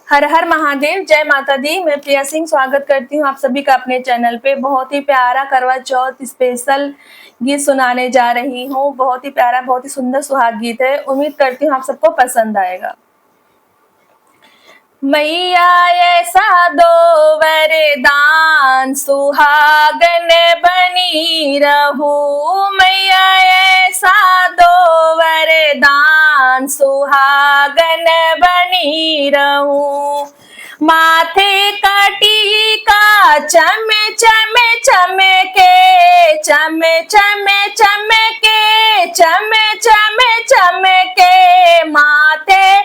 हर हर महादेव, जय माता दी। मैं प्रिया सिंह स्वागत करती हूँ आप सभी का अपने चैनल पे। बहुत ही प्यारा करवा चौथ स्पेशल गीत सुनाने जा रही हूँ। बहुत ही प्यारा, बहुत ही सुंदर सुहाग गीत है। उम्मीद करती हूँ आप सबको पसंद आएगा। मैया ऐसा दो वरदान, सुहागन बनी रहूं। मैया ऐसा दो वरदान, सुहागन बनी रहूं। माथे का टीका चम चम चमके, चम चम चमके, चम चम चमके। माथे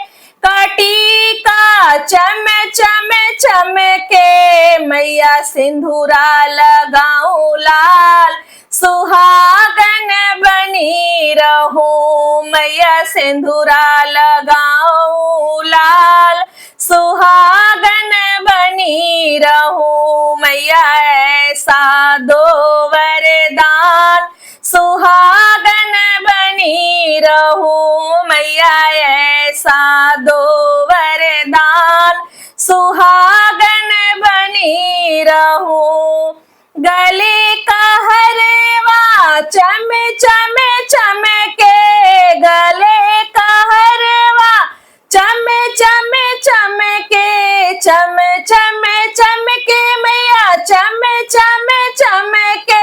का टीका चम चम चमके। मैया सिंदूरा लगाऊं लाल, सुहागन बनी रहूं। मैया सिंदूरा लगाऊं लाल, सुहागन बनी रहूं। मैया ऐसा दो वरदान, सुहागन बनी रहूं। मैया ऐसा दो वरदान, सुहागन बनी रहूं। गले का हरवा चम चम चमके, गले का हरवा चम चम चमके, चम चम चमके। मैया चम चम चमके।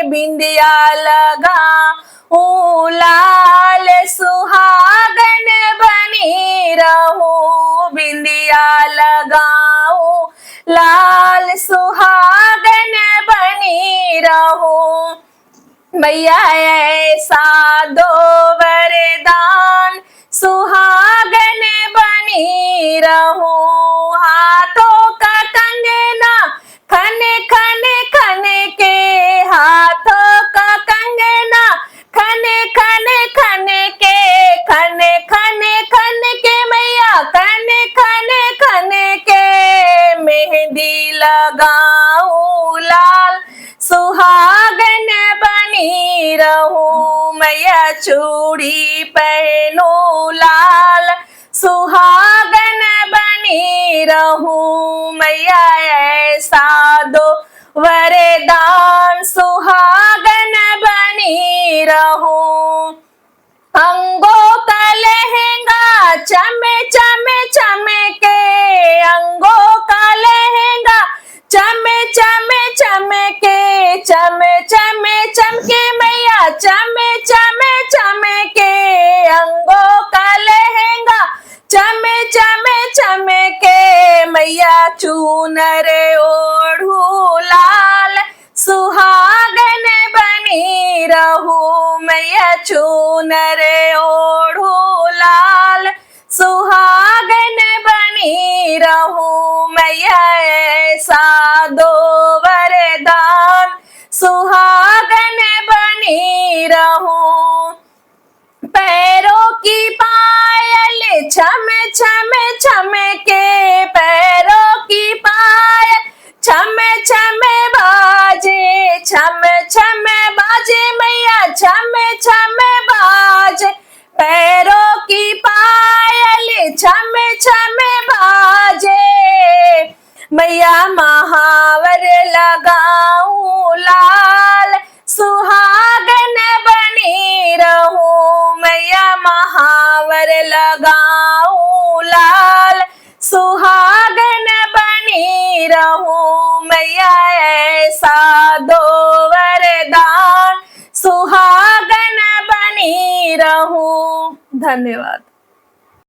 बिंदिया लगाऊं लाल, सुहागन बनी रहूं। बिंदिया लगाऊं लाल, सुहागन बनी रहूं। मैया ऐसा दो वरदान, सुहागन बनी रहूं। हाथों का कंगना खन खन खन के, हाथों का कंगना खन खन खन के, खन खन खन के। मैया खन खन खन के। मेहंदी लगाऊं लाल, सुहागन बनी रहूं। मैया चूड़ी पहनूं लाल, सुहागन बनी रहूं। मैया ऐसा दो वरदान, सुहागन बनी रहूं। अंगों का लहंगा चम चम चमके, अंगों का लहंगा चम चम चमके, चम चम चमके। मैया चम चम चमके। अंगों का लहंगा चम चम चमके। मैया चूनर ओढ़ूं लाल, सुहागन बनी रहूं। मैया चूनर ओढ़ूं लाल, सुहागन बनी रहूं। मैया ऐसा दो वरदान, सुहागन बनी रहूं। पैरों की पायल छम छम छमके, पैरों की पायल छम छम बाजे, छम छम बाजे। मैया छम छम बाजे। पैरों की पायल छम छम बाजे। मैया महावर लगाऊं लाल, सुहागन बनी रहूं। मैया महावर लगाऊं लाल, सुहागन बनी रहूं। मैया ऐसा दो वरदान, सुहागन बनी रहूं। धन्यवाद।